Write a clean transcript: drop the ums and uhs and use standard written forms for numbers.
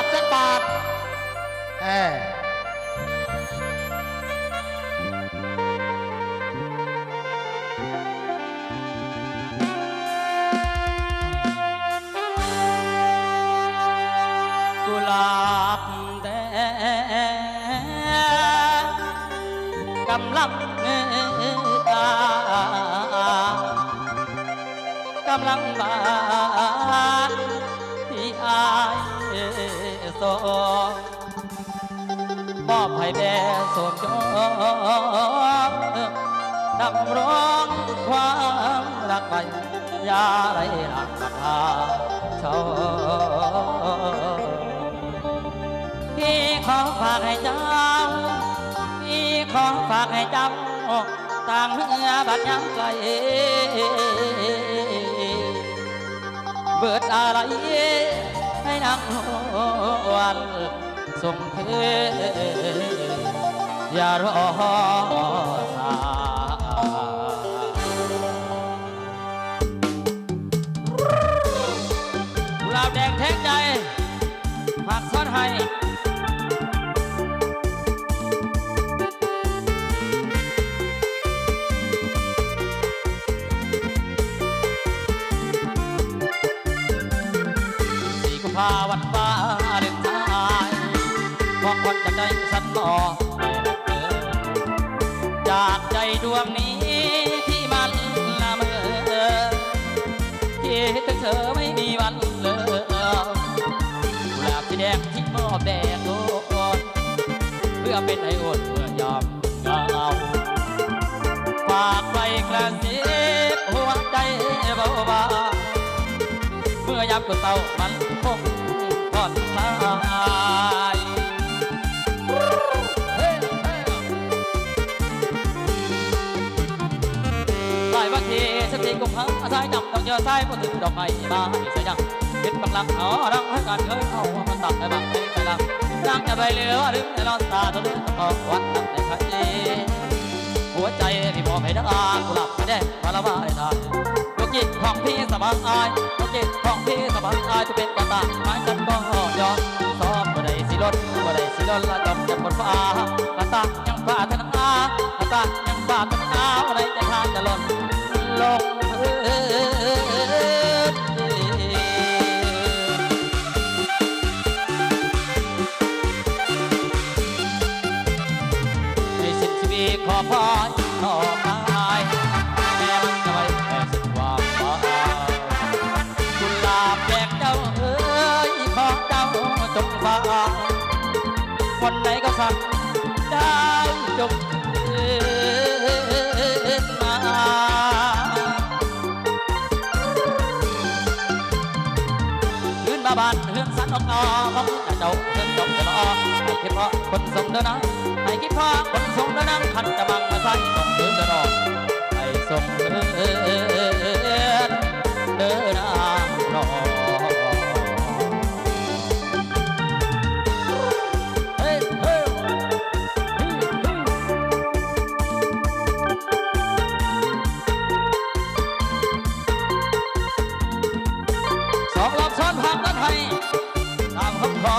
บจักบาทกุหลาบแดงกำลังกำลังบานที่อายสองมอบให้แด่สมจองดำร้องความรักไปยาไรหลักราคาเช่าพี่ขอฝากให้เจ้าพี่ขอฝากให้เจ้าต่างเมื่อบัดย้ำไกลเบิดอะไรให้นางวันส่งเธออย่ารอสากุหลาบแดงแทงใจฝากซ่อนให้พาวันฟ้าเดินทางของคนจากใจสันต่อจากใจดวงนี้ที่มันละเมอคิดถึงเธอไม่มีวันเลิกกุหลาบสีแดงที่มอบแด่โลกเพื่อเป็นไอโอดเมื่อยามเงาฝากไว้กระซิบหัวใจเบาๆเมื่อยามกุเต่ามันคงผ่อนคลายหลายวันที่สติกุมหังสายดำต้องเยอะสายพอถึงดอกไม้มาใส่ยังคิดบังลังเอาดังให้การเคยเอามันตัดให้บังไปลังดังจะไปเหลือหรือในลอสตาตัวเลือดต่อวันนั้นในคดีหัวใจพี่มองให้ดังอากุหลาบไม่ได้มาละว่าได้ทานลูกจิตของพี่สบายลูกจิตของพี่สบายจะเป็นกระต่ายไม้จันก็ยอมซ้อมบ่ได้สิลดบ่ได้สิลดละจอมจับบนฟ้ากระต่ายยังฟ้าทนากระต่ายยังฟ้าทนาบ่ได้ใจขาดจะหล่นลงพื้นในสิ้นชีวิตขอพรขอพายแม่มันจะไว้แค่สุดความฟ้ากุหลาบแดงเจ้าเอ๋ยขอเจ้าจงฟังวันไหนก็สั่งได้จงมาขึ้นมาบ้านเฮือนสันออกนอของเจ้าเฮือนจงจะรอให้คิดเพราะคนส่งเดินนะให้คิดเพราะคนส่งเดินนะขันจะบังมาใส่ส่งเดินจะรอให้ส่งเดินรอสองรอบซ้อนพักนั้นให้ตามคำขอ